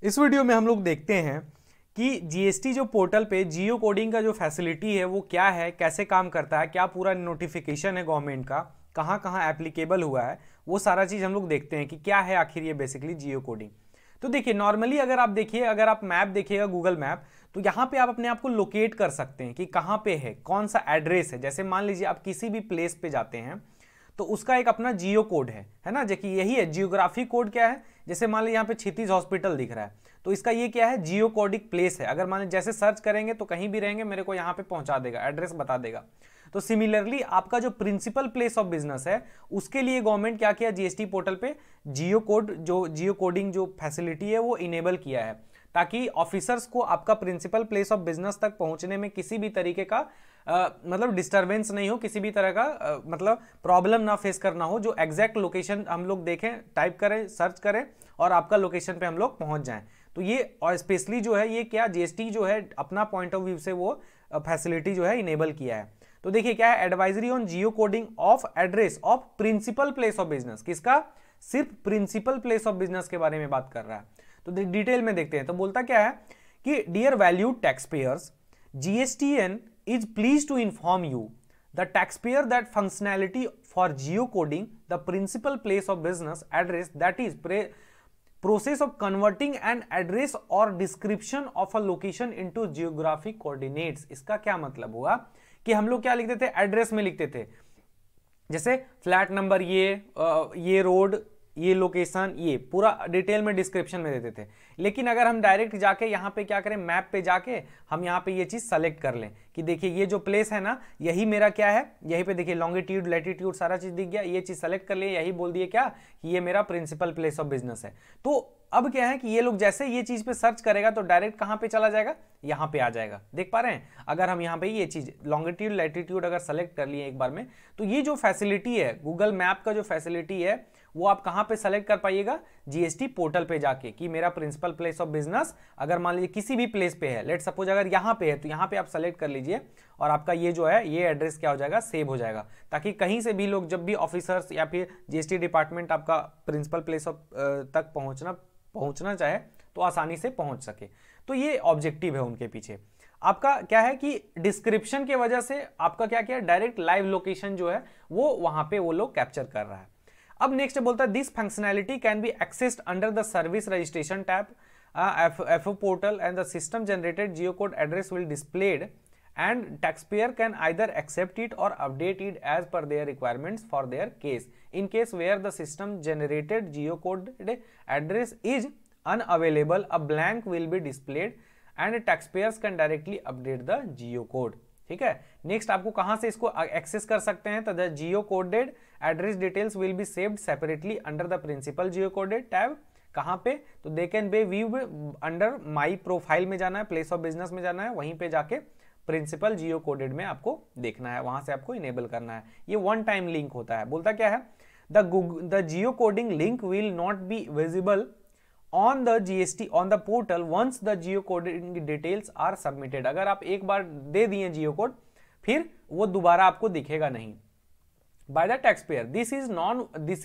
इस वीडियो में हम लोग देखते हैं कि जीएसटी जो पोर्टल पे जियो कोडिंग का जो फैसिलिटी है वो क्या है, कैसे काम करता है, क्या पूरा नोटिफिकेशन है गवर्नमेंट का, कहाँ कहाँ एप्लीकेबल हुआ है, वो सारा चीज़ हम लोग देखते हैं कि क्या है आखिर ये बेसिकली जियो कोडिंग। तो देखिए नॉर्मली अगर आप देखिए, अगर आप मैप देखिएगा गूगल मैप, तो यहाँ पे आप अपने आप को लोकेट कर सकते हैं कि कहाँ पे है, कौन सा एड्रेस है। जैसे मान लीजिए आप किसी भी प्लेस पे जाते हैं तो उसका एक अपना जियो कोड है ना, जबकि यही है जियोग्राफी कोड। क्या है, जैसे मान लीजिए यहाँ पे क्षितिज हॉस्पिटल दिख रहा है तो इसका ये क्या है, जियो कोडिक प्लेस है। अगर मान लीजिए जैसे सर्च करेंगे तो कहीं भी रहेंगे मेरे को यहाँ पे पहुंचा देगा, एड्रेस बता देगा। तो सिमिलरली आपका जो प्रिंसिपल प्लेस ऑफ बिजनेस है उसके लिए गवर्नमेंट क्या किया, जीएसटी पोर्टल पे जियो कोड, जो जियो कोडिंग जो फैसिलिटी है वो इनेबल किया है, ताकि ऑफिसर्स को आपका प्रिंसिपल प्लेस ऑफ बिजनेस तक पहुंचने में किसी भी तरीके का मतलब डिस्टरबेंस नहीं हो, किसी भी तरह का मतलब प्रॉब्लम ना फेस करना हो। जो एग्जैक्ट लोकेशन हम लोग देखें, टाइप करें, सर्च करें और आपका लोकेशन पे हम लोग पहुंच जाएं। तो ये और स्पेशली जो है ये क्या जीएसटी जो है अपना पॉइंट ऑफ व्यू से वो फैसिलिटी जो है इनेबल किया है। तो देखिए क्या है, advisory on geo coding of address of principal place of business. किसका, सिर्फ प्रिंसिपल प्लेस ऑफ बिजनेस के बारे में बात कर रहा है। तो डिटेल में देखते हैं। तो बोलता क्या है कि dear valued tax payers, GSTN is pleased to inform you the taxpayer that functionality for geocoding the principal place of business address, that is process of converting an address or description of a location into geographic coordinates। इसका क्या मतलब हुआ कि हम लोग क्या लिखते थे, एड्रेस में लिखते थे, जैसे फ्लैट नंबर, ये रोड, ये लोकेशन, ये पूरा डिटेल में डिस्क्रिप्शन में देते थे। लेकिन अगर हम डायरेक्ट जाके यहाँ पे क्या करें, मैप पे जाके हम यहाँ पे ये चीज़ सेलेक्ट कर लें कि देखिए ये जो प्लेस है ना, यही मेरा क्या है, यहीं पे देखिए लॉन्गिट्यूड लैटिट्यूड सारा चीज़ दिख गया, ये चीज़ सेलेक्ट कर लिए, यही बोल दिए क्या कि ये मेरा प्रिंसिपल प्लेस ऑफ बिजनेस है। तो अब क्या है कि ये लोग जैसे ये चीज़ पे सर्च करेगा तो डायरेक्ट कहाँ पे चला जाएगा, यहाँ पे आ जाएगा। देख पा रहे हैं, अगर हम यहाँ पे ये चीज़ लॉन्गिट्यूड लैटिट्यूड अगर सेलेक्ट कर लिए एक बार में, तो ये जो फैसिलिटी है गूगल मैप का जो फैसिलिटी है वो आप कहां पे सेलेक्ट कर पाइएगा, जीएसटी पोर्टल पे जाके, कि मेरा प्रिंसिपल प्लेस ऑफ बिजनेस अगर मान लीजिए किसी भी प्लेस पे है, लेट सपोज अगर यहां पे है तो यहां पे आप सेलेक्ट कर लीजिए और आपका ये जो है ये एड्रेस क्या हो जाएगा, सेव हो जाएगा, ताकि कहीं से भी लोग जब भी ऑफिसर्स या फिर जीएसटी डिपार्टमेंट आपका प्रिंसिपल प्लेस ऑफ तक पहुंचना चाहे तो आसानी से पहुंच सके। तो ये ऑब्जेक्टिव है उनके पीछे। आपका क्या है कि डिस्क्रिप्शन की वजह से आपका क्या क्या डायरेक्ट लाइव लोकेशन जो है वो वहां पे वो लोग कैप्चर कर रहा है। अब नेक्स्ट बोलता है this functionality can be accessed under the service registration tab FO portal and the system generated Jio code address will displayed and taxpayer can either accept it or update it as per their requirements for their case. In case where the system generated geocoded address is unavailable, a blank will be displayed and taxpayers can directly update the geocode। ठीक है, next आपको कहां से इसको access कर सकते हैं, तो the geo coded address details will be saved separately under the principal geo coded tab. कहां पे, तो they can be view under my profile में जाना है, प्लेस ऑफ बिजनेस में जाना है, वहीं पे जाके प्रिंसिपल जियो कोडेड में आपको देखना है, वहां से आपको इनेबल करना है। ये वन टाइम लिंक होता है। बोलता क्या है, the geo coding link will not be visible on the GST on the portal once the geo coding details are submitted. अगर आप एक बार दे दिए जियो कोड फिर वो दोबारा आपको दिखेगा नहीं। By the tax payer this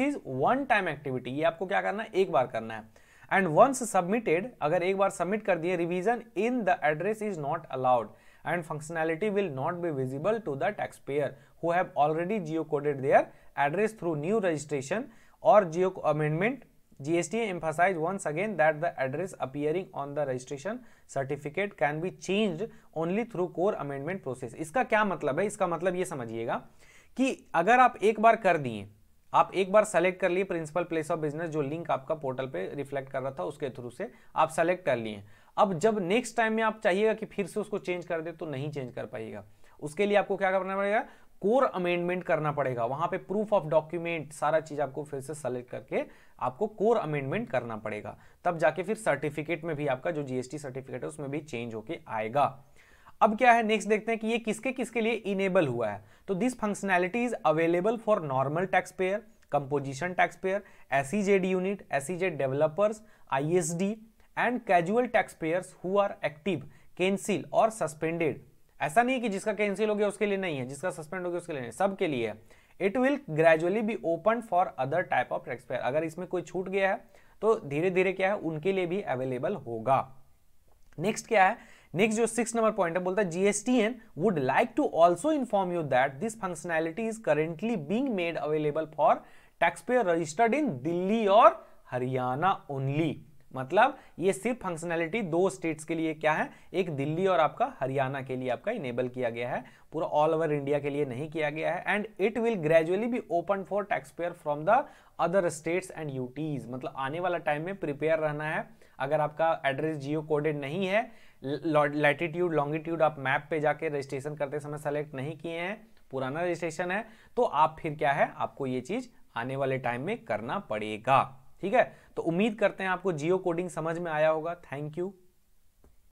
is one time activity, ये आपको क्या करना है, एक बार करना है। एंड वंस सबमिटेड, अगर एक बार सबमिट कर दिए, revision in the address is not allowed and functionality will not be visible to the taxpayer who have already geocoded their address through new registration or geo amendment। GST emphasize once again that the address appearing on the registration certificate can be changed only through core amendment process। इसका क्या मतलब है, इसका मतलब ये समझिएगा कि अगर आप एक बार कर दिए, आप एक बार सेलेक्ट कर लिए प्रिंसिपल प्लेस ऑफ बिजनेस, जो लिंक आपका पोर्टल पे रिफ्लेक्ट कर रहा था उसके थ्रू से आप सेलेक्ट कर लिए, अब जब नेक्स्ट टाइम में आप चाहिएगा कि फिर से उसको चेंज कर दे तो नहीं चेंज कर पाइएगा। उसके लिए आपको क्या करना पड़ेगा, कोर अमेंडमेंट करना पड़ेगा, वहां पे प्रूफ ऑफ डॉक्यूमेंट सारा चीज आपको फिर से सेलेक्ट करके आपको कोर अमेंडमेंट करना पड़ेगा, तब जाके फिर सर्टिफिकेट में भी आपका जो जीएसटी सर्टिफिकेट है उसमें भी चेंज होके आएगा। अब क्या है, नेक्स्ट देखते हैं कि ये किसके किसके लिए इनेबल हुआ है। तो this functionality is available for normal tax payer, composition tax payer, SEZ unit, SEZ developers, ISD and casual tax payers who are active, cancel और सस्पेंडेड। ऐसा नहीं है कि जिसका कैंसिल हो गया उसके लिए नहीं है, जिसका सस्पेंड हो गया उसके लिए नहीं, सबके लिए है। It will gradually be open for other type of tax payer. अगर इसमें कोई छूट गया है तो धीरे धीरे क्या है उनके लिए भी अवेलेबल होगा। नेक्स्ट क्या है, नेक्स्ट जो 6 नंबर पॉइंट है, बोलता है GSTN would like to also inform you that this functionality is currently being made available for tax payer registered in Delhi और हरियाणा ओनली। मतलब ये सिर्फ फंक्शनैलिटी 2 स्टेट्स के लिए क्या है, एक दिल्ली और आपका हरियाणा के लिए आपका इनेबल किया गया है, पूरा ऑल ओवर इंडिया के लिए नहीं किया गया है। And it will gradually be open for tax pair from the other states and UTs. मतलब आने वाला टाइम में प्रिपेयर रहना है। अगर आपका एड्रेस जियो कोडेड नहीं है, लैटिट्यूड लॉन्गिट्यूड आप मैप पे जाके रजिस्ट्रेशन करते समय सेलेक्ट नहीं किए हैं, पुराना रजिस्ट्रेशन है, तो आप फिर क्या है, आपको ये चीज आने वाले टाइम में करना पड़ेगा। ठीक है, तो उम्मीद करते हैं आपको जियो कोडिंग समझ में आया होगा। Thank you.